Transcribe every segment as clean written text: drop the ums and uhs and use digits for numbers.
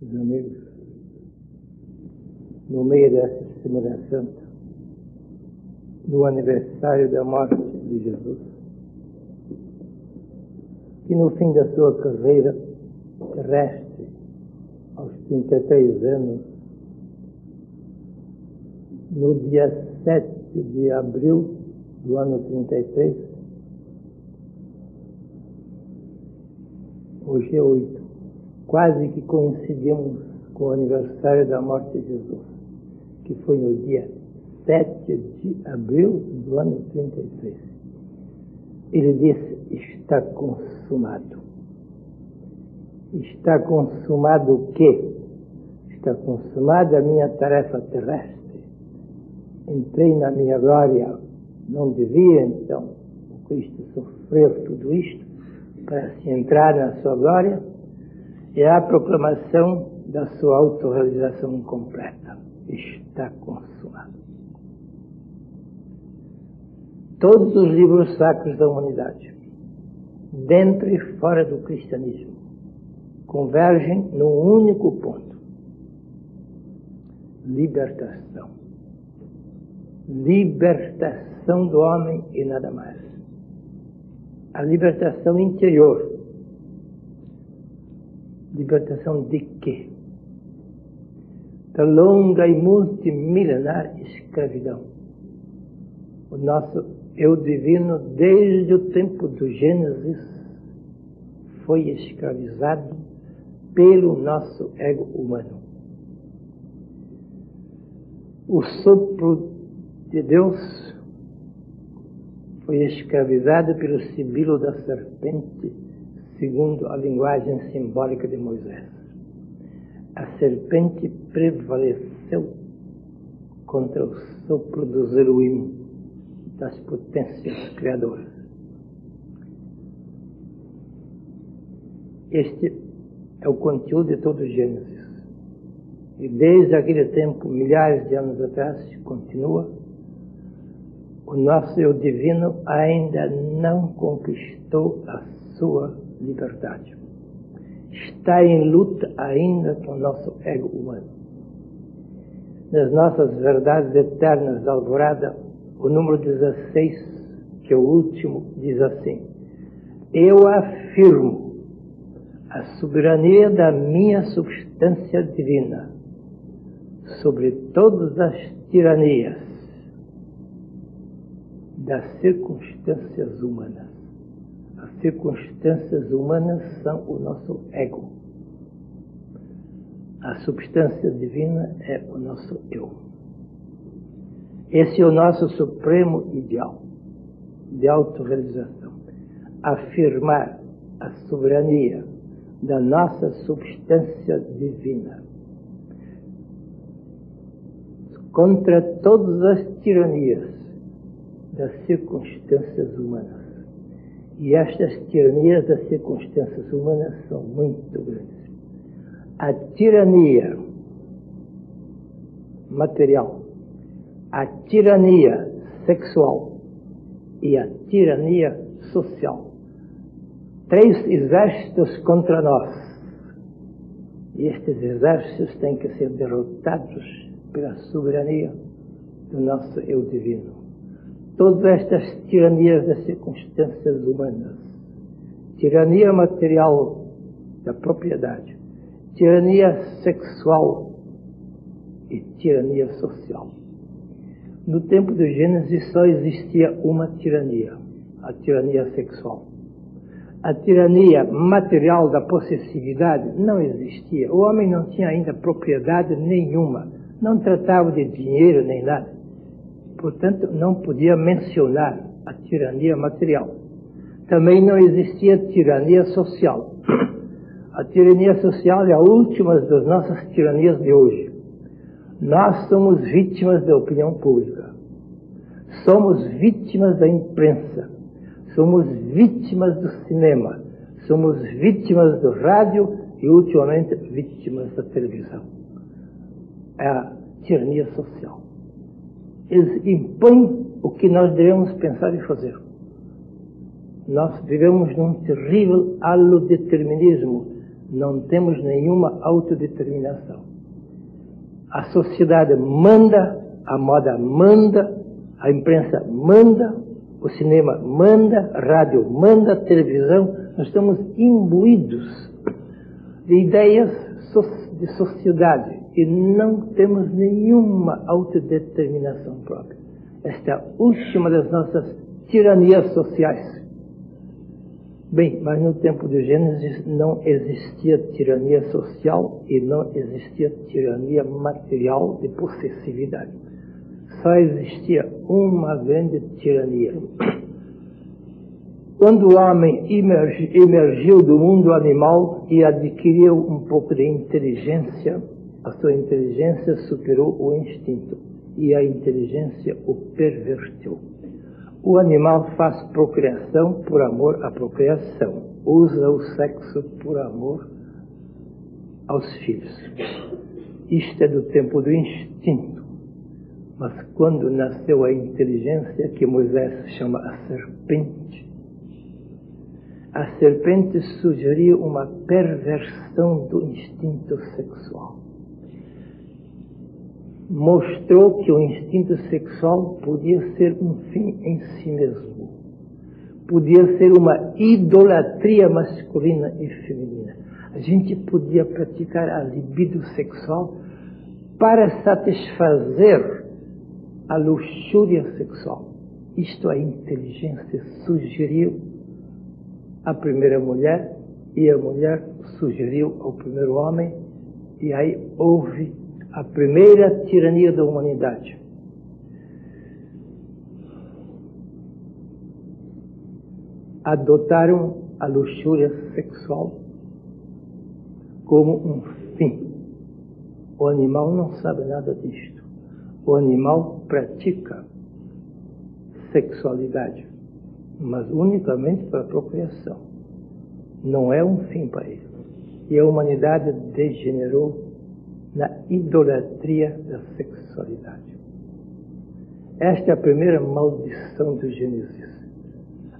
Meus amigos, no meio dessa Semana Santa, no aniversário da morte de Jesus, que no fim da sua carreira terrestre, aos 33 anos, no dia 7 de abril do ano 33, hoje é 8, quase que coincidimos com o aniversário da morte de Jesus, que foi no dia 7 de abril do ano 33. Ele disse: está consumado. Está consumado o quê? Está consumada a minha tarefa terrestre. Entrei na minha glória. Não devia, então, o Cristo sofrer tudo isto para se entrar na sua glória? É a proclamação da sua autorrealização completa. Está consumado. Todos os livros sacros da humanidade, dentro e fora do cristianismo, convergem num único ponto: libertação. Libertação do homem e nada mais. A libertação interior. Libertação de quê? Da longa e multimilenar escravidão. O nosso eu divino, desde o tempo do Gênesis, foi escravizado pelo nosso ego humano. O sopro de Deus foi escravizado pelo sibilo da serpente, segundo a linguagem simbólica de Moisés. A serpente prevaleceu contra o sopro dos Elohim, das potências criadoras. Este é o conteúdo de todo o Gênesis. E desde aquele tempo, milhares de anos atrás, continua. O nosso eu divino ainda não conquistou a sua liberdade. Está em luta ainda com o nosso ego humano. Nas nossas verdades eternas da alvorada, o número 16, que é o último, diz assim: eu afirmo a soberania da minha substância divina sobre todas as tiranias das circunstâncias humanas. As circunstâncias humanas são o nosso ego. A substância divina é o nosso eu. Esse é o nosso supremo ideal de autorrealização. Afirmar a soberania da nossa substância divina contra todas as tiranias das circunstâncias humanas. E estas tiranias das circunstâncias humanas são muito grandes. A tirania material, a tirania sexual e a tirania social. 3 exércitos contra nós. E estes exércitos têm que ser derrotados pela soberania do nosso eu divino. Todas estas tiranias das circunstâncias humanas, tirania material da propriedade, tirania sexual e tirania social. No tempo do Gênesis só existia uma tirania, a tirania sexual. A tirania material da possessividade não existia. O homem não tinha ainda propriedade nenhuma, não tratava de dinheiro nem nada. Portanto, não podia mencionar a tirania material. Também não existia tirania social. A tirania social é a última das nossas tiranias de hoje. Nós somos vítimas da opinião pública. Somos vítimas da imprensa. Somos vítimas do cinema. Somos vítimas do rádio e, ultimamente, vítimas da televisão. É a tirania social. Eles impõem o que nós devemos pensar e fazer. Nós vivemos num terrível halodeterminismo não temos nenhuma autodeterminação. A sociedade manda, a moda manda, a imprensa manda, o cinema manda, a rádio manda, a televisão. Nós estamos imbuídos de ideias de sociedade e não temos nenhuma autodeterminação própria. Esta é a última das nossas tiranias sociais. Bem, mas no tempo de Gênesis não existia tirania social e não existia tirania material de possessividade. Só existia uma grande tirania. Quando o homem emergiu do mundo animal e adquiriu um pouco de inteligência, a sua inteligência superou o instinto e a inteligência o pervertiu. O animal faz procriação por amor à procriação, usa o sexo por amor aos filhos. Isto é do tempo do instinto. Mas quando nasceu a inteligência, que Moisés chama a serpente sugeriu uma perversão do instinto sexual. Mostrou que o instinto sexual podia ser um fim em si mesmo. Podia ser uma idolatria masculina e feminina. A gente podia praticar a libido sexual para satisfazer a luxúria sexual. Isto a inteligência sugeriu à primeira mulher e a mulher sugeriu ao primeiro homem, e aí houve a primeira tirania da humanidade. Adotaram a luxúria sexual como um fim. O animal não sabe nada disto. O animal pratica sexualidade, mas unicamente para a procriação. Não é um fim para ele. E a humanidade degenerou na idolatria da sexualidade. Esta é a primeira maldição do Gênesis.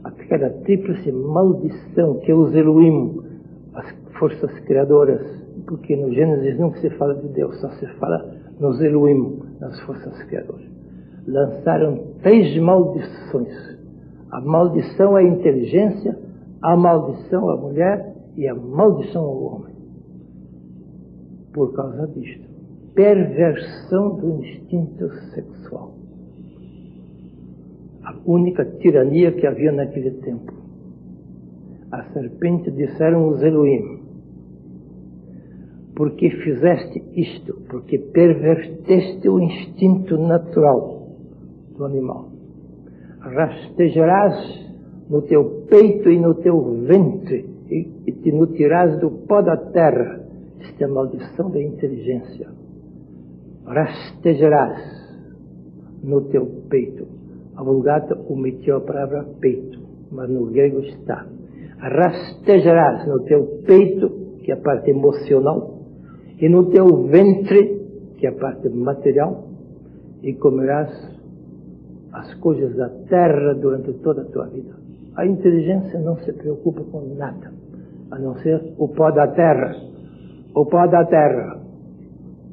Aquela tríplice maldição que os Elohim, as forças criadoras, porque no Gênesis nunca se fala de Deus, só se fala nos Elohim, nas forças criadoras. Lançaram 3 maldições. A maldição à inteligência, a maldição à mulher e a maldição ao homem. Por causa disto, perversão do instinto sexual. A única tirania que havia naquele tempo. A serpente disseram os Elohim: porque fizeste isto, porque perverteste o instinto natural do animal. Rastejarás no teu peito e no teu ventre e te nutrirás do pó da terra. Esta é a maldição da inteligência. Rastejarás no teu peito. A Vulgata omitiu a palavra peito, mas no grego está. Rastejarás no teu peito, que é a parte emocional, e no teu ventre, que é a parte material, e comerás as coisas da terra durante toda a tua vida. A inteligência não se preocupa com nada, a não ser o pó da terra. O pó da terra.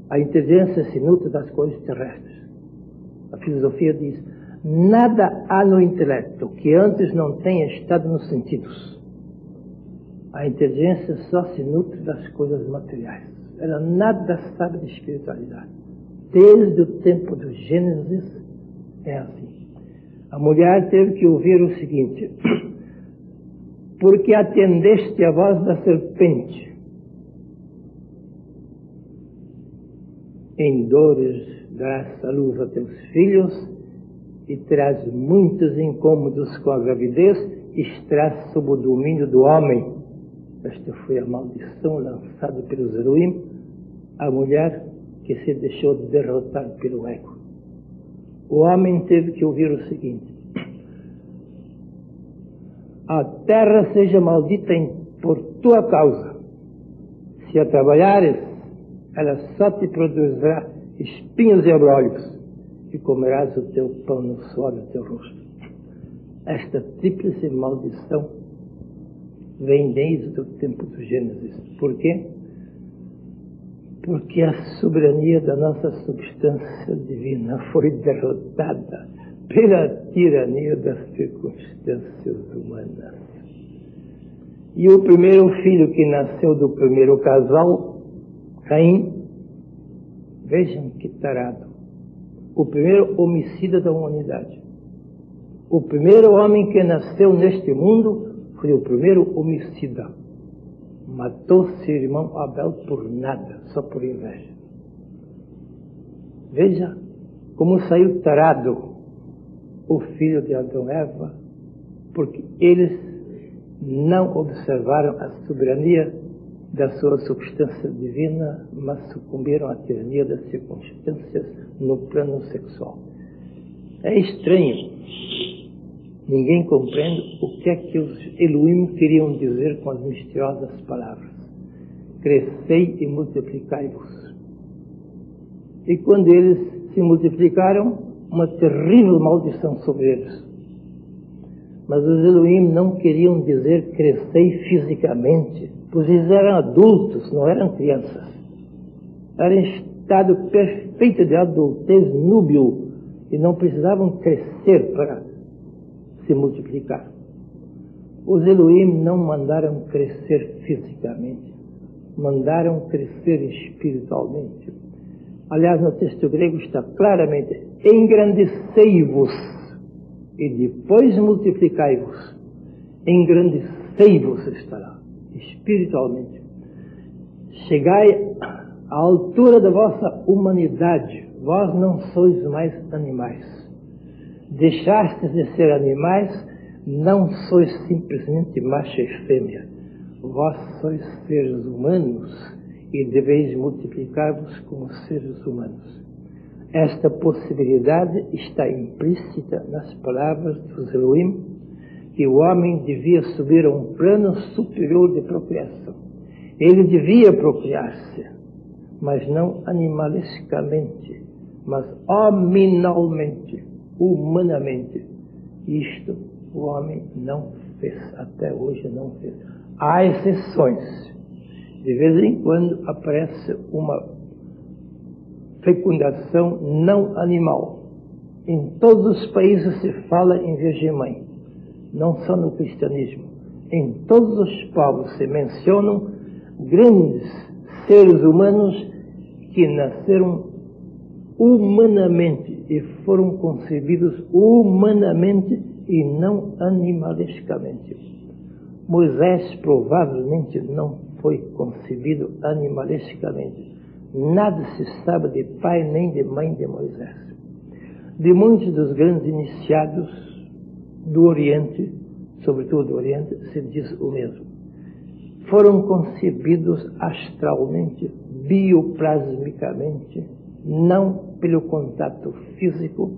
A inteligência se nutre das coisas terrestres. A filosofia diz: nada há no intelecto que antes não tenha estado nos sentidos. A inteligência só se nutre das coisas materiais. Ela nada sabe de espiritualidade. Desde o tempo do Gênesis é assim. A mulher teve que ouvir o seguinte: porque atendeste a voz da serpente, em dores darás à luz a teus filhos e terás muitos incômodos com a gravidez e estarás sob o domínio do homem. Esta foi a maldição lançada pelos Elohim à mulher que se deixou derrotar pelo ego. O homem teve que ouvir o seguinte: a terra seja maldita por tua causa. Se a trabalhares, ela só te produzirá espinhos e abrolhos, e comerás o teu pão no suor do teu rosto. Esta tríplice maldição vem desde o tempo do Gênesis. Por quê? Porque a soberania da nossa substância divina foi derrotada pela tirania das circunstâncias humanas. E o primeiro filho que nasceu do primeiro casal, Caim, vejam que tarado, o primeiro homicida da humanidade. O primeiro homem que nasceu neste mundo foi o primeiro homicida. Matou seu irmão Abel por nada, só por inveja. Veja como saiu tarado o filho de Adão e Eva, porque eles não observaram a soberania da sua substância divina, mas sucumbiram à tirania das circunstâncias no plano sexual. É estranho. Ninguém compreende o que é que os Elohim queriam dizer com as misteriosas palavras. Crescei e multiplicai-vos. E quando eles se multiplicaram, uma terrível maldição sobre eles. Mas os Elohim não queriam dizer crescei fisicamente, pois eles eram adultos, não eram crianças. Eram em estado perfeito de adultez núbil e não precisavam crescer para se multiplicar. Os Elohim não mandaram crescer fisicamente, mandaram crescer espiritualmente. Aliás, no texto grego está claramente: engrandecei-vos e depois multiplicai-vos. Engrandecei-vos estará, espiritualmente. Chegai à altura da vossa humanidade. Vós não sois mais animais. Deixastes de ser animais, não sois simplesmente macho e fêmea. Vós sois seres humanos e deveis multiplicar-vos como seres humanos. Esta possibilidade está implícita nas palavras dos Elohim, que o homem devia subir a um plano superior de procriação. Ele devia procriar-se, mas não animalisticamente, mas hominalmente, humanamente. Isto o homem não fez, até hoje não fez. Há exceções. De vez em quando aparece uma fecundação não animal. Em todos os países se fala em Virgem-Mãe, não só no cristianismo. Em todos os povos se mencionam grandes seres humanos que nasceram humanamente e foram concebidos humanamente e não animalisticamente. Moisés provavelmente não foi concebido animalisticamente. Nada se sabe de pai nem de mãe de Moisés. De muitos dos grandes iniciados do Oriente, sobretudo do Oriente, se diz o mesmo. Foram concebidos astralmente, bioplasmicamente, não pelo contato físico.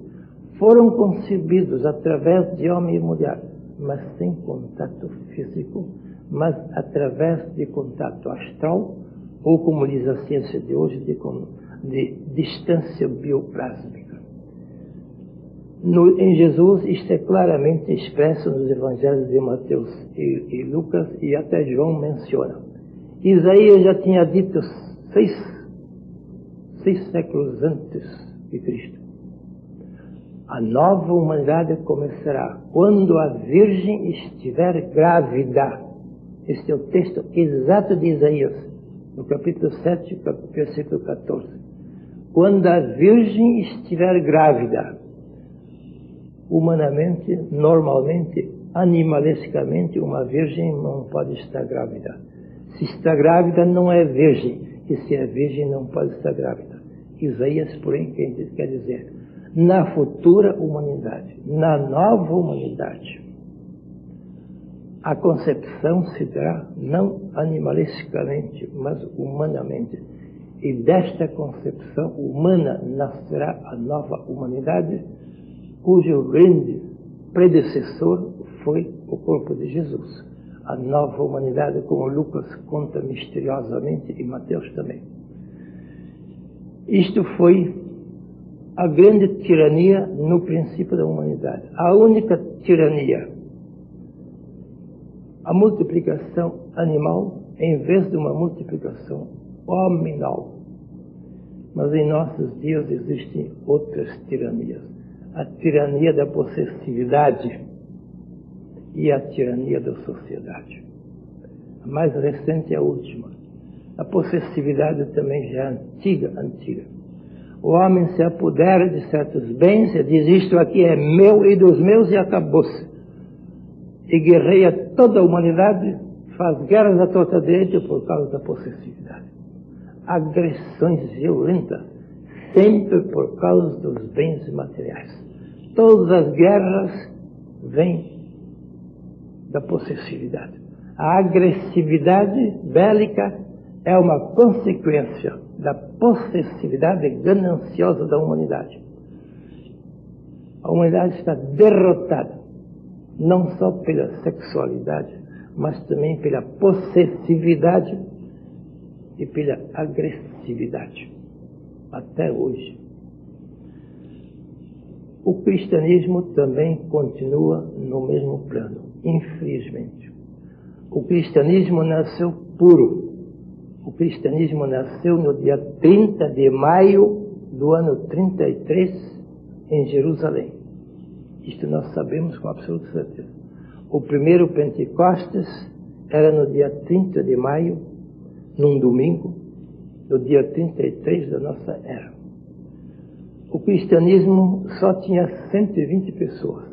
Foram concebidos através de homem e mulher, mas sem contato físico, mas através de contato astral, ou como diz a ciência de hoje, de distância bioplásmica. Em Jesus, isto é claramente expresso nos evangelhos de Mateus e Lucas, e até João menciona. Isaías já tinha dito seis séculos antes de Cristo. A nova humanidade começará quando a Virgem estiver grávida. Este é o texto exato de Isaías, no capítulo 7, versículo 14. Quando a Virgem estiver grávida, humanamente, normalmente, animalisticamente, uma virgem não pode estar grávida. Se está grávida, não é virgem. E se é virgem, não pode estar grávida. Isaías, porém, quer dizer, na futura humanidade, na nova humanidade, a concepção se dará não animalisticamente, mas humanamente. E desta concepção humana nascerá a nova humanidade, cujo grande predecessor foi o corpo de Jesus. A nova humanidade, como Lucas conta misteriosamente, e Mateus também. Isto foi a grande tirania no princípio da humanidade. A única tirania a multiplicação animal em vez de uma multiplicação hominal. Mas em nossos dias existem outras tiranias. A tirania da possessividade e a tirania da sociedade. A mais recente é a última. A possessividade também já é antiga. O homem se apodera de certos bens e diz: isto aqui é meu e dos meus, e acabou-se. E guerreia toda a humanidade, faz guerras à torta direita por causa da possessividade. Agressões violentas, sempre por causa dos bens materiais. Todas as guerras vêm da possessividade. A agressividade bélica é uma consequência da possessividade gananciosa da humanidade. A humanidade está derrotada, não só pela sexualidade, mas também pela possessividade e pela agressividade, até hoje. O cristianismo também continua no mesmo plano, infelizmente. O cristianismo nasceu puro. O cristianismo nasceu no dia 30 de maio do ano 33, em Jerusalém. Isto nós sabemos com absoluta certeza. O primeiro Pentecostes era no dia 30 de maio, num domingo, no dia 33 da nossa era. O cristianismo só tinha 120 pessoas.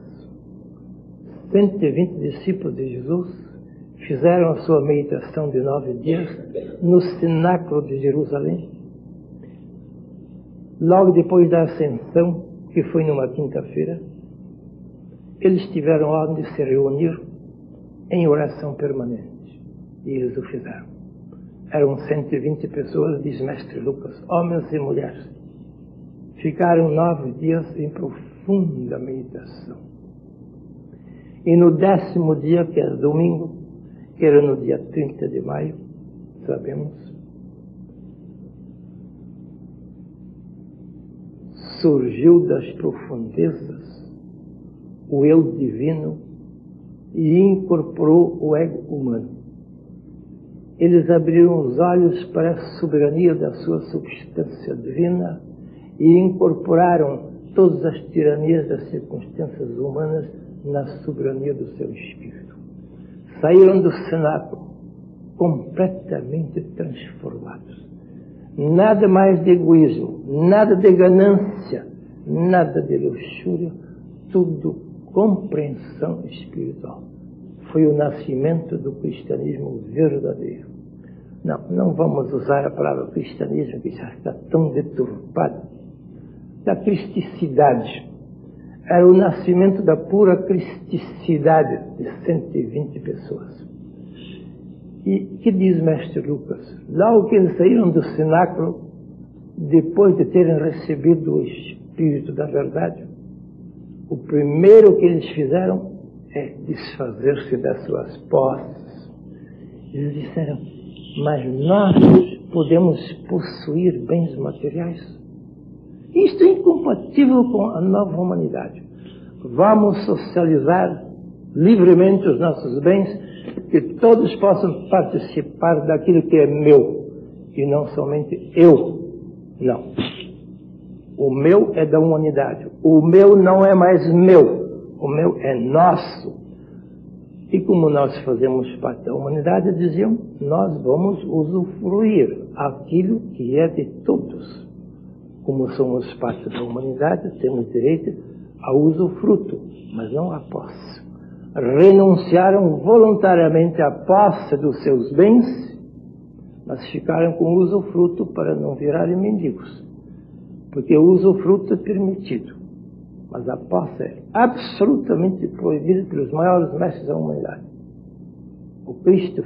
120 discípulos de Jesus fizeram a sua meditação de 9 dias no cenáculo de Jerusalém. Logo depois da ascensão, que foi numa quinta-feira, eles tiveram a ordem de se reunir em oração permanente. E eles o fizeram. Eram 120 pessoas, diz Mestre Lucas, homens e mulheres. Ficaram 9 dias em profunda meditação. E no 10º dia, que era domingo, que era no dia 30 de maio, sabemos, surgiu das profundezas o eu divino e incorporou o ego humano. Eles abriram os olhos para a soberania da sua substância divina e incorporaram todas as tiranias das circunstâncias humanas na soberania do seu espírito. Saíram do cenáculo completamente transformados. Nada mais de egoísmo, nada de ganância, nada de luxúria, tudo compreensão espiritual. Foi o nascimento do cristianismo verdadeiro. Não vamos usar a palavra cristianismo, que já está tão deturpada. Da cristicidade. Era o nascimento da pura cristicidade de 120 pessoas. E que diz Mestre Lucas? Logo que eles saíram do cenáculo, depois de terem recebido o Espírito da verdade, o primeiro que eles fizeram é desfazer-se das suas posses. Eles disseram: mas nós podemos possuir bens materiais? Isto é incompatível com a nova humanidade. Vamos socializar livremente os nossos bens, que todos possam participar daquilo que é meu, e não somente eu. Não. O meu é da humanidade. O meu não é mais meu. O meu é nosso. E como nós fazemos parte da humanidade, diziam, nós vamos usufruir aquilo que é de todos. Como somos parte da humanidade, temos direito ao usufruto, mas não à posse. Renunciaram voluntariamente à posse dos seus bens, mas ficaram com o usufruto para não virarem mendigos. Porque o usufruto é permitido, mas a posse é absolutamente proibida pelos maiores mestres da humanidade. O Cristo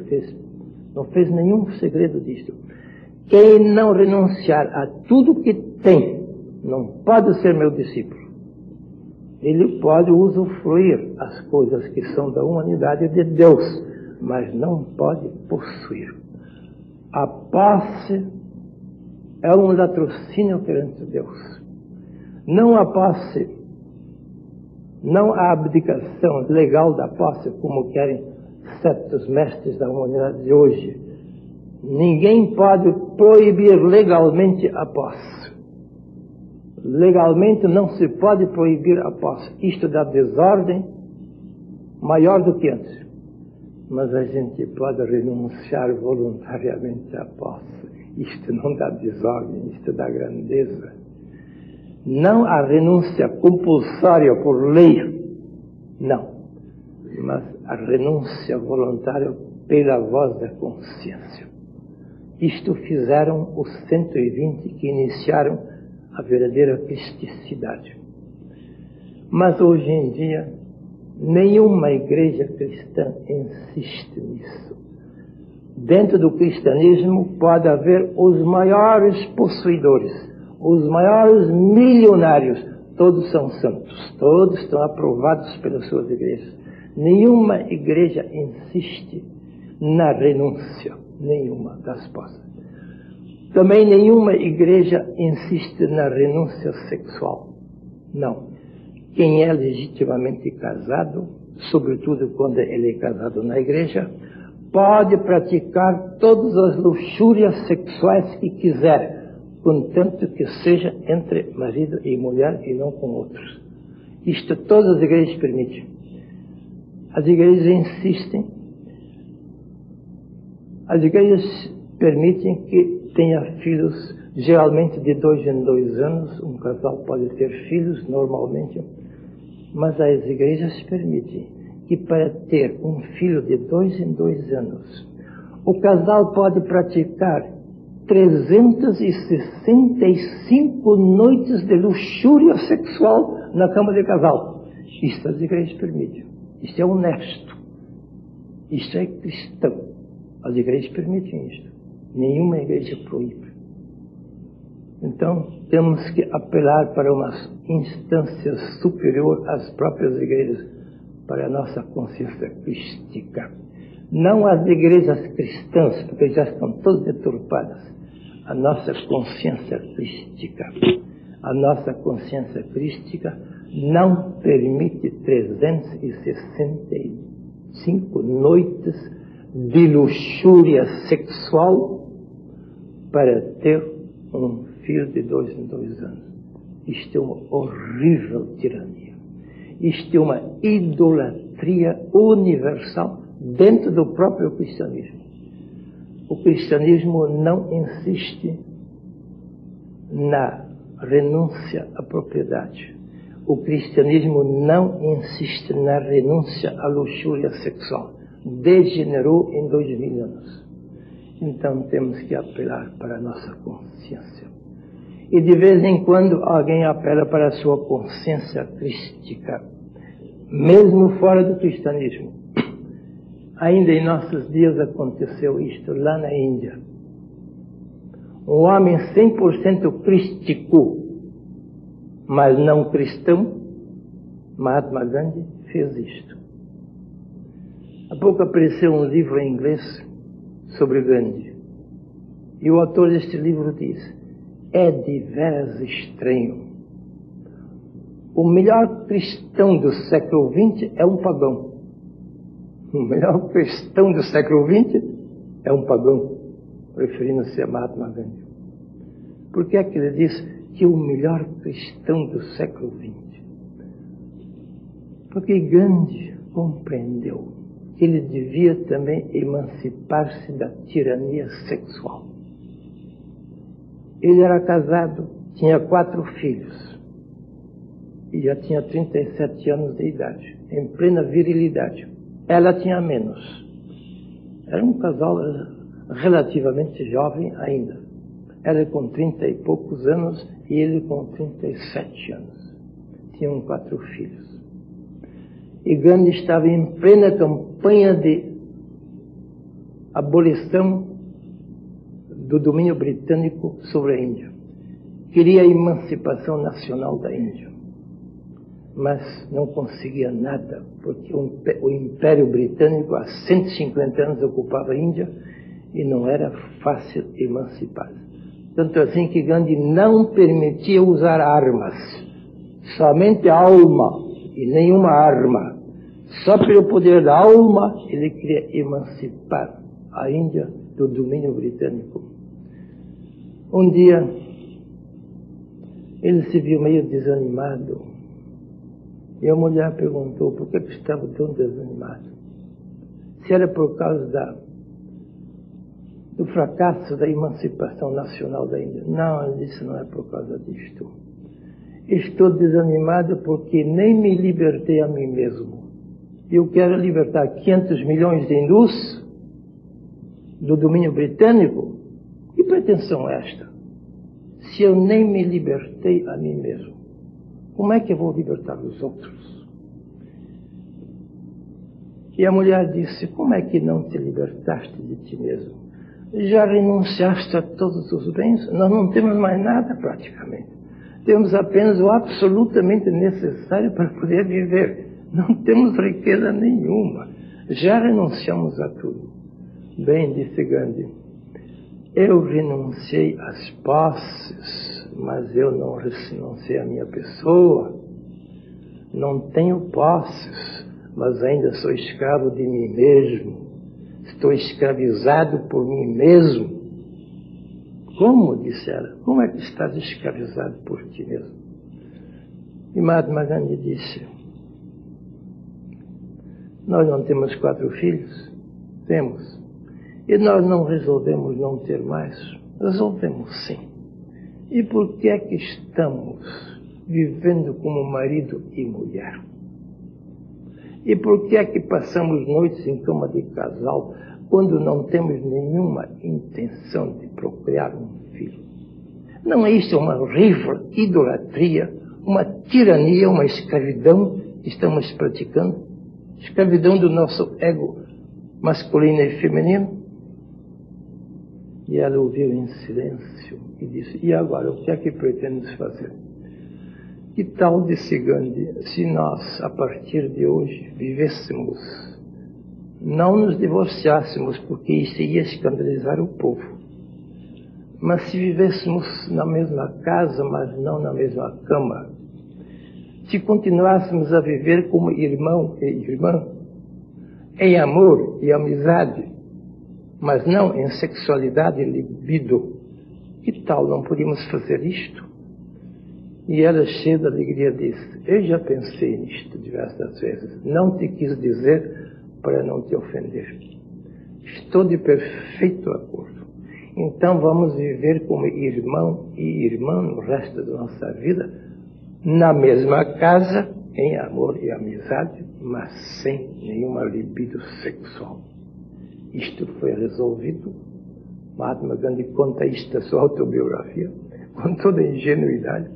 não fez nenhum segredo disto. Quem não renunciar a tudo que tem, não pode ser meu discípulo. Ele pode usufruir as coisas que são da humanidade de Deus, mas não pode possuir. A posse é um latrocínio perante Deus. Não a posse, não a abdicação legal da posse, como querem certos mestres da humanidade de hoje, ninguém pode proibir legalmente a posse. Legalmente não se pode proibir a posse. Isto dá desordem maior do que antes. Mas a gente pode renunciar voluntariamente à posse. Isto não dá desordem, isto dá grandeza. Não a renúncia compulsória por lei, não. Mas a renúncia voluntária pela voz da consciência. Isto fizeram os 120 que iniciaram a verdadeira cristicidade. Mas hoje em dia, nenhuma igreja cristã insiste nisso. Dentro do cristianismo pode haver os maiores possuidores, os maiores milionários, todos são santos, todos estão aprovados pelas suas igrejas. Nenhuma igreja insiste na renúncia, nenhuma das posses. Também nenhuma igreja insiste na renúncia sexual. Não. Quem é legitimamente casado, sobretudo quando ele é casado na igreja, pode praticar todas as luxúrias sexuais que quiser, contanto que seja entre marido e mulher e não com outros. Isto todas as igrejas permitem. As igrejas insistem, as igrejas permitem que tenha filhos, geralmente de 2 em 2 anos, um casal pode ter filhos normalmente, mas as igrejas permitem que para ter um filho de 2 em 2 anos, o casal pode praticar 365 noites de luxúria sexual na cama de casal. Isto as igrejas permitem. Isto é honesto. Isto é cristão. As igrejas permitem isto. Nenhuma igreja proíbe. Então, temos que apelar para uma instância superior às próprias igrejas, para a nossa consciência crística. Não as igrejas cristãs, porque já estão todas deturpadas. A nossa consciência crística. A nossa consciência crística não permite 365 noites de luxúria sexual para ter um filho de 2 em 2 anos. Isto é uma horrível tirania. Isto é uma idolatria universal dentro do próprio cristianismo. O cristianismo não insiste na renúncia à propriedade. O cristianismo não insiste na renúncia à luxúria sexual. Degenerou em 2000 anos. Então temos que apelar para a nossa consciência. E de vez em quando alguém apela para a sua consciência crística, mesmo fora do cristianismo. Ainda em nossos dias aconteceu isto lá na Índia. Um homem 100% crístico, mas não cristão, Mahatma Gandhi, fez isto. Há pouco apareceu um livro em inglês sobre Gandhi. E o autor deste livro diz: é de veras estranho. O melhor cristão do século XX é um pagão. O melhor cristão do século XX é um pagão, referindo-se a Mahatma Gandhi. Por que é que ele diz que o melhor cristão do século XX? Porque Gandhi compreendeu que ele devia também emancipar-se da tirania sexual. Ele era casado, tinha 4 filhos e já tinha 37 anos de idade, em plena virilidade. Ela tinha menos. Era um casal relativamente jovem ainda. Ela com 30 e poucos anos e ele com 37 anos. Tinham 4 filhos. E Gandhi estava em plena campanha de abolição do domínio britânico sobre a Índia. Queria a emancipação nacional da Índia. Mas não conseguia nada, porque o Império Britânico há 150 anos ocupava a Índia e não era fácil emancipar. Tanto assim que Gandhi não permitia usar armas, somente a alma e nenhuma arma. Só pelo poder da alma, ele queria emancipar a Índia do domínio britânico. Um dia, ele se viu meio desanimado. E a mulher perguntou por que estava tão desanimado. Se era por causa do fracasso da emancipação nacional da Índia. Não, ele disse, não é por causa disto. Estou desanimado porque nem me libertei a mim mesmo. Eu quero libertar 500 milhões de hindus do domínio britânico. Que pretensão é esta? Se eu nem me libertei a mim mesmo, como é que eu vou libertar os outros? E a mulher disse, como é que não te libertaste de ti mesmo? Já renunciaste a todos os bens? Nós não temos mais nada praticamente. Temos apenas o absolutamente necessário para poder viver. Não temos riqueza nenhuma. Já renunciamos a tudo. Bem, disse Gandhi, eu renunciei às posses, mas eu não renunciei à minha pessoa. Não tenho posses, mas ainda sou escravo de mim mesmo. Estou escravizado por mim mesmo. Como, disse ela, como é que estás escravizado por ti mesmo? E Mahatma Gandhi disse, nós não temos 4 filhos? Temos. E nós não resolvemos não ter mais? Resolvemos sim. E por que é que estamos vivendo como marido e mulher? E por que é que passamos noites em cama de casal quando não temos nenhuma intenção de procriar um filho? Não é isso uma horrível idolatria, uma tirania, uma escravidão que estamos praticando? Escravidão do nosso ego masculino e feminino? E ela ouviu em silêncio e disse, e agora, o que é que pretendes fazer? Que tal, disse Gandhi, se nós, a partir de hoje, vivêssemos, não nos divorciássemos, porque isso ia escandalizar o povo, mas se vivêssemos na mesma casa, mas não na mesma cama, se continuássemos a viver como irmão e irmã, em amor e amizade, mas não em sexualidade e libido, que tal não podíamos fazer isto? E ela, cheia de alegria, disse, eu já pensei nisto diversas vezes, não te quis dizer para não te ofender. Estou de perfeito acordo. Então vamos viver como irmão e irmã no resto da nossa vida, na mesma casa, em amor e amizade, mas sem nenhuma libido sexual. Isto foi resolvido. Mahatma Gandhi conta isto na sua autobiografia, com toda a ingenuidade.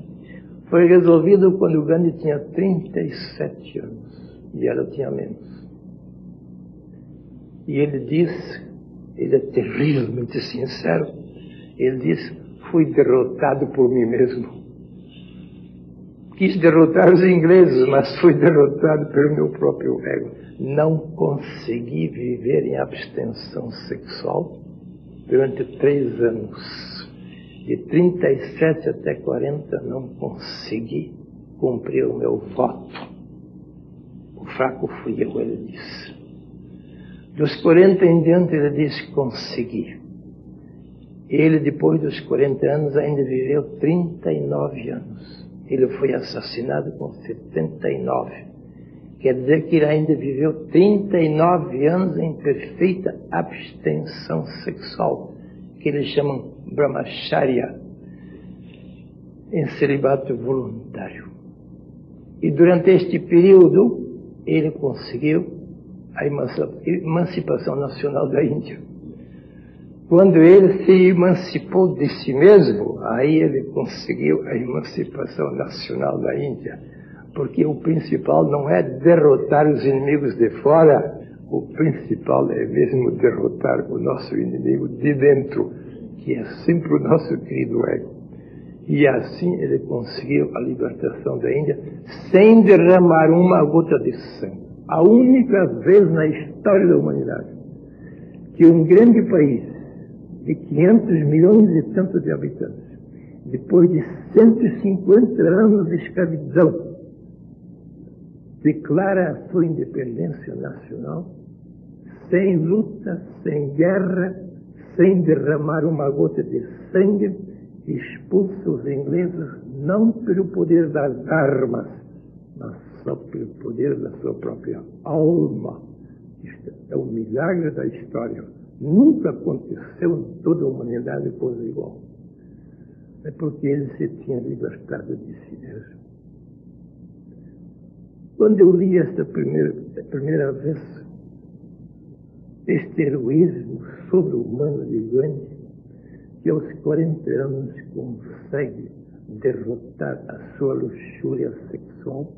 Foi resolvido quando Gandhi tinha 37 anos e ela tinha menos. E ele diz, ele é terrivelmente sincero, ele diz, fui derrotado por mim mesmo. Quis derrotar os ingleses, mas fui derrotado pelo meu próprio ego. Não consegui viver em abstenção sexual durante 3 anos. De 37 até 40 não consegui cumprir o meu voto. O fraco fui eu, ele disse. Dos 40 em diante ele disse, consegui. Ele, depois dos 40 anos, ainda viveu 39 anos. Ele foi assassinado com 79. Quer dizer que ele ainda viveu 39 anos em perfeita abstenção sexual, que eles chamam Brahmacharya, em celibato voluntário. E durante este período, ele conseguiu a emancipação nacional da Índia. Quando ele se emancipou de si mesmo, aí ele conseguiu a emancipação nacional da Índia. Porque o principal não é derrotar os inimigos de fora, o principal é mesmo derrotar o nosso inimigo de dentro, que é sempre o nosso querido ego. E assim ele conseguiu a libertação da Índia sem derramar uma gota de sangue. A única vez na história da humanidade que um grande país de 500 milhões e tanto de habitantes, depois de 150 anos de escravidão, declara a sua independência nacional sem luta, sem guerra, sem derramar uma gota de sangue, expulsa os ingleses não pelo poder das armas, mas só pelo poder da sua própria alma. Isto é um milagre da história. Nunca aconteceu em toda a humanidade coisa igual. É porque ele se tinha libertado de si mesmo. Quando eu li esta primeira vez, este heroísmo sobre-humano de Gandhi, que aos 40 anos consegue derrotar a sua luxúria sexual,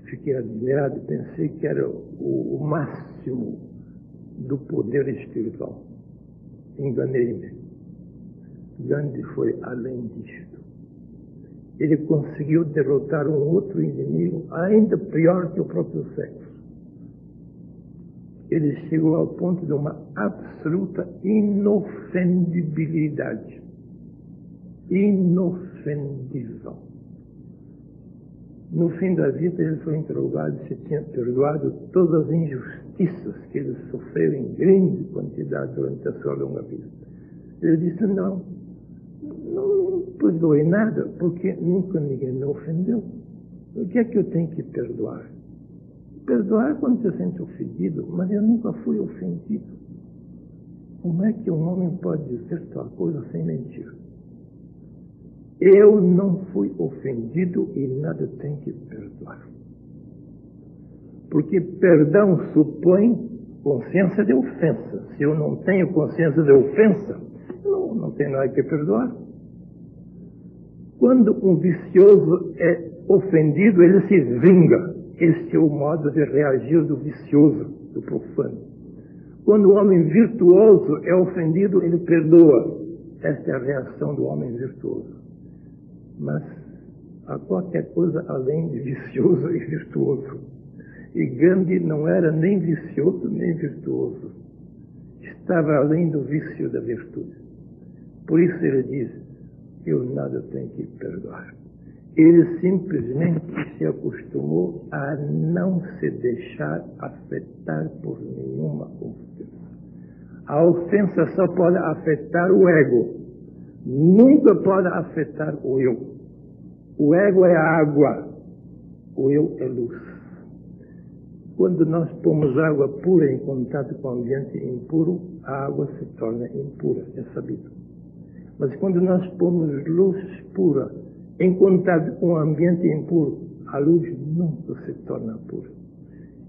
fiquei admirado e pensei que era o máximo do poder espiritual. Enganei-me. Gandhi foi além disto. Ele conseguiu derrotar um outro inimigo ainda pior que o próprio sexo. Ele chegou ao ponto de uma absoluta inofendibilidade. Inofendível. No fim da vida, ele foi interrogado se tinha perdoado todas as injustiças que ele sofreu em grande quantidade durante a sua longa vida. Ele disse, não perdoei nada, porque nunca ninguém me ofendeu. O que é que eu tenho que perdoar? Perdoar quando se sente ofendido, mas eu nunca fui ofendido. Como é que um homem pode dizer tal coisa sem mentir? Eu não fui ofendido e nada tenho que perdoar. Porque perdão supõe consciência de ofensa. Se eu não tenho consciência de ofensa, não tenho nada que perdoar. Quando um vicioso é ofendido, ele se vinga. Este é o modo de reagir do vicioso, do profano. Quando o homem virtuoso é ofendido, ele perdoa. Esta é a reação do homem virtuoso. Mas há qualquer coisa além de vicioso e virtuoso. E Gandhi não era nem vicioso nem virtuoso. Estava além do vício da virtude. Por isso ele diz, eu nada tenho que perdoar. Ele simplesmente se acostumou a não se deixar afetar por nenhuma ofensa. A ofensa só pode afetar o ego. Nunca pode afetar o eu. O ego é água. O eu é luz. Quando nós pomos água pura em contato com o ambiente impuro, a água se torna impura, é sabido. Mas quando nós pomos luz pura em contato com o ambiente impuro, a luz nunca se torna pura.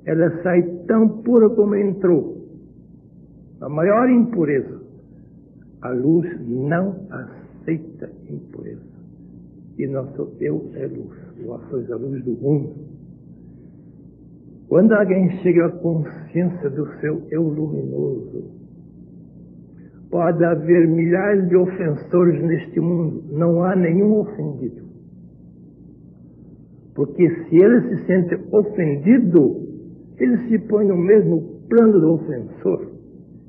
Ela sai tão pura como entrou. A maior impureza. A luz não aceita impureza. E nosso eu é luz. Vós sois a luz do mundo. Quando alguém chega à consciência do seu eu luminoso, pode haver milhares de ofensores neste mundo. Não há nenhum ofendido. Porque se ele se sente ofendido, ele se põe no mesmo plano do ofensor.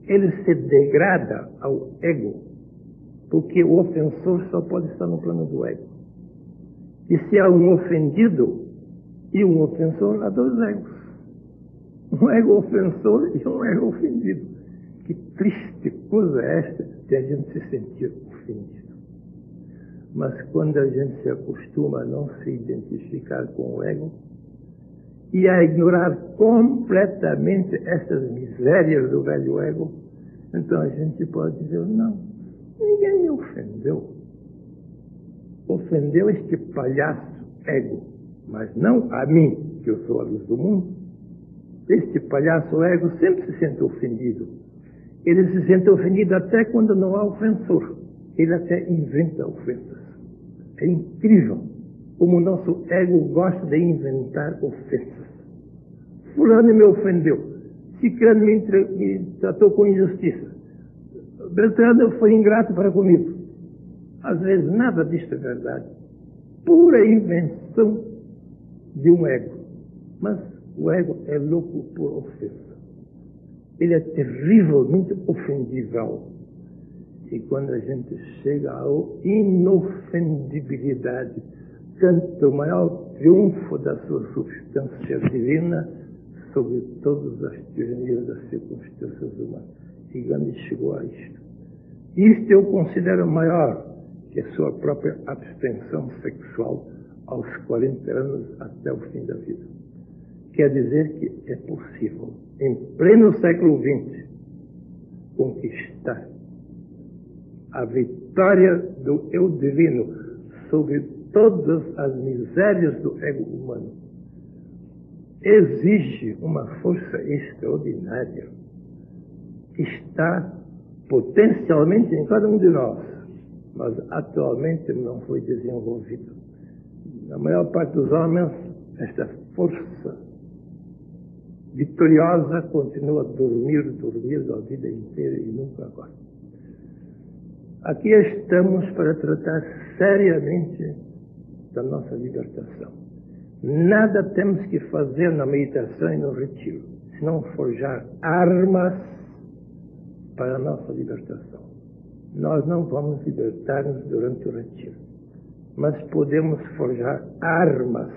Ele se degrada ao ego. Porque o ofensor só pode estar no plano do ego. E se há um ofendido e um ofensor, há dois egos. Um ego ofensor e um ego ofendido. Que triste coisa é esta de a gente se sentir ofendido. Mas quando a gente se acostuma a não se identificar com o ego e a ignorar completamente essas misérias do velho ego, então a gente pode dizer, não, ninguém me ofendeu. Ofendeu este palhaço ego, mas não a mim, que eu sou a luz do mundo. Este palhaço ego sempre se sente ofendido. Ele se sente ofendido até quando não há ofensor. Ele até inventa ofensas. É incrível como o nosso ego gosta de inventar ofensas. Fulano me ofendeu. Ciclano me tratou com injustiça. Beltrano foi ingrato para comigo. Às vezes nada disto é verdade. Pura invenção de um ego. Mas o ego é louco por ofensa. Ele é terrivelmente ofendível. E quando a gente chega à inofendibilidade, tanto o maior triunfo da sua substância divina sobre todas as tiranias das circunstâncias humanas. E Gandhi chegou a isto. Isto eu considero maior que a sua própria abstenção sexual aos 40 anos até o fim da vida. Quer dizer que é possível, em pleno século XX, conquistar a vitória do eu divino sobre todas as misérias do ego humano. Exige uma força extraordinária que está potencialmente em cada um de nós, mas atualmente não foi desenvolvida. Na maior parte dos homens, esta força vitoriosa continua a dormir a vida inteira e nunca acorda. Aqui estamos para tratar seriamente da nossa libertação. Nada temos que fazer na meditação e no retiro, senão forjar armas para a nossa libertação. Nós não vamos libertar-nos durante o retiro, mas podemos forjar armas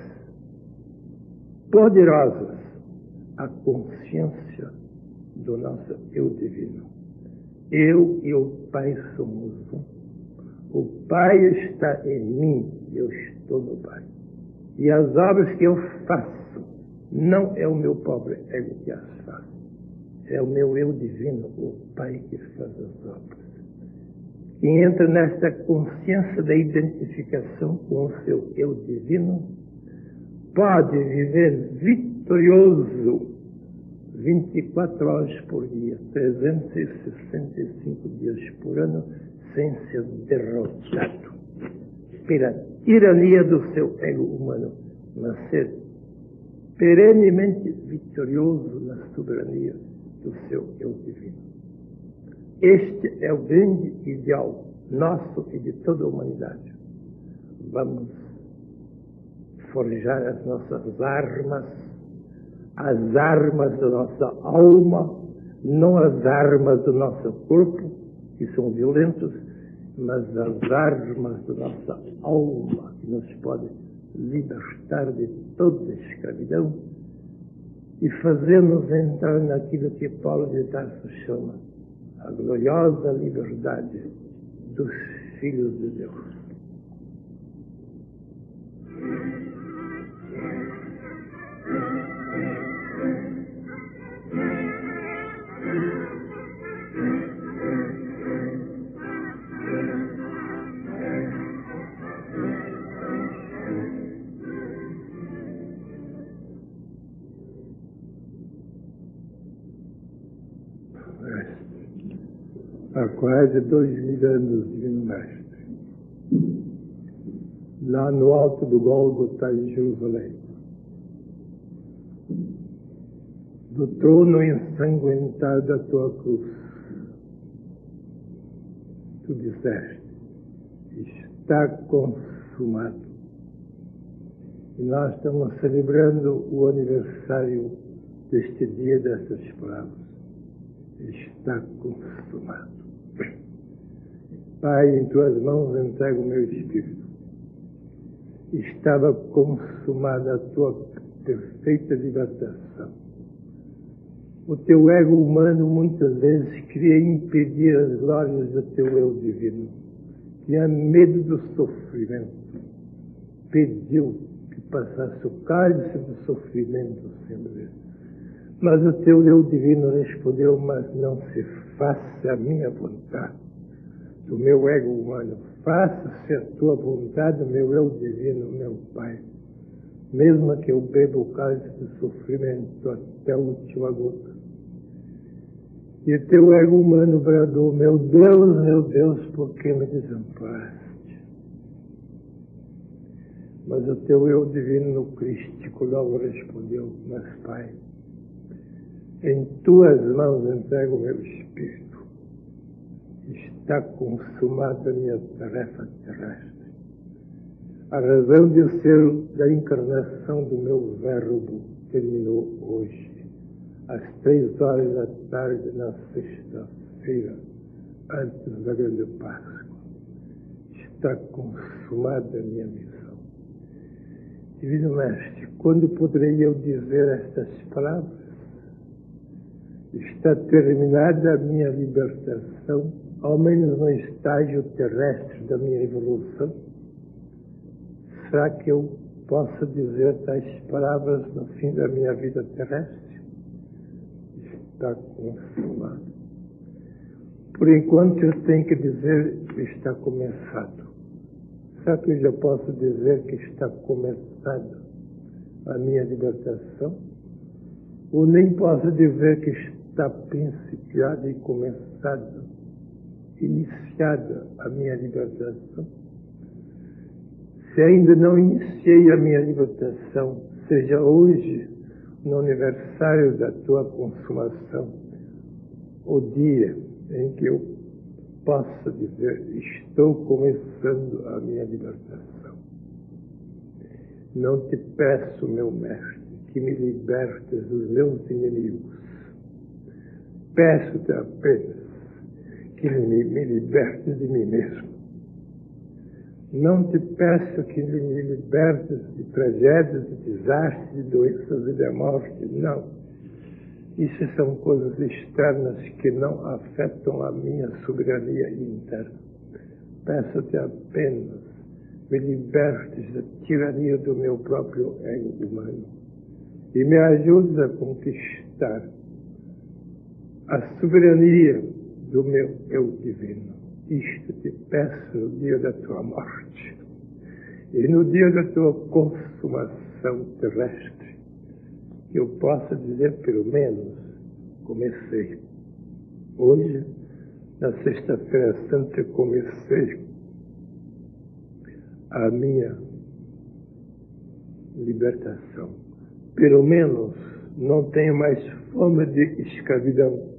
poderosas à consciência do nosso eu divino. Eu e o Pai somos um. O Pai está em mim, eu estou no Pai. E as obras que eu faço, não é o meu pobre ego que as faz. É o meu eu divino, o Pai que faz as obras. Quem entra nesta consciência da identificação com o seu eu divino, pode viver vitorioso 24 horas por dia, 365 dias por ano, sem ser derrotado pela tirania do seu ego humano, mas ser perenemente vitorioso na soberania do seu eu divino. Este é o grande ideal nosso e de toda a humanidade. Vamos forjar as nossas armas, as armas da nossa alma, não as armas do nosso corpo, que são violentos, mas as armas da nossa alma, que nos podem libertar de toda a escravidão e fazer-nos entrar naquilo que Paulo de Tarso chama a gloriosa liberdade dos filhos de Deus. Há quase 2000 anos, Divino Mestre, lá no alto do Gólgota, em Jerusalém, do trono ensanguentado da tua cruz, tu disseste, está consumado. E nós estamos celebrando o aniversário deste dia, dessas palavras. Está consumado. Pai, em tuas mãos entrego o meu espírito. Estava consumada a tua perfeita libertação. O teu ego humano muitas vezes queria impedir as glórias do teu eu divino. Tinha medo do sofrimento. Pediu que passasse o cálice do sofrimento, Senhor. Mas o teu eu divino respondeu, mas não se faça a minha vontade, do meu ego humano. Faça-se a tua vontade, meu eu divino, meu Pai. Mesmo que eu beba o cálice do sofrimento até a última gota. E o teu ego humano bradou, meu Deus, por que me desamparaste? Mas o teu eu divino no Crístico logo respondeu, mas Pai, em tuas mãos entrego o meu espírito. Está consumada a minha tarefa terrestre. A razão de eu ser da encarnação do meu verbo terminou hoje, às 3 horas da tarde, na sexta-feira, antes da grande Páscoa. Está consumada a minha missão. Divino Mestre, quando poderei eu dizer estas palavras? Está terminada a minha libertação, ao menos no estágio terrestre da minha evolução? Será que eu posso dizer tais palavras no fim da minha vida terrestre? Está consumado. Por enquanto eu tenho que dizer que está começado. Será que eu já posso dizer que está começado a minha libertação? Ou nem posso dizer que está principiada e começada, iniciada a minha libertação? Se ainda não iniciei a minha libertação, seja hoje, no aniversário da tua consumação, o dia em que eu possa dizer, estou começando a minha libertação. Não te peço, meu mestre, que me libertes dos meus inimigos. Peço-te apenas que me libertes de mim mesmo. Não te peço que me libertes de tragédias, de desastres, de doenças e de morte. Não. Isso são coisas externas que não afetam a minha soberania interna. Peço-te apenas me libertes da tirania do meu próprio ego humano e me ajudes a conquistar a soberania do meu eu divino. Isto te peço no dia da tua morte e no dia da tua consumação terrestre, que eu possa dizer, pelo menos, comecei. Hoje, na Sexta-feira Santa, comecei a minha libertação. Pelo menos, não tenho mais fome de escravidão.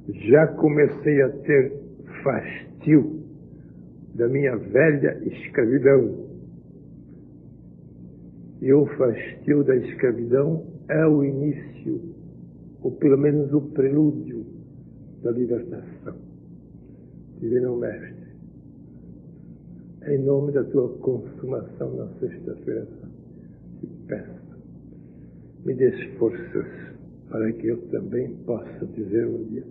Já comecei a ter fastio da minha velha escravidão. E o fastio da escravidão é o início, ou pelo menos o prelúdio da libertação. Divino Mestre, em nome da tua consumação na Sexta-feira, te peço, me dês forças para que eu também possa dizer um dia,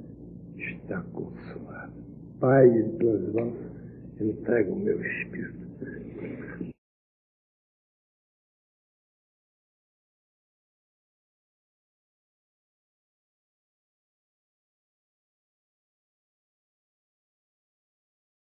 está consumado. Pai, em tuas mãos, entrego o meu espírito.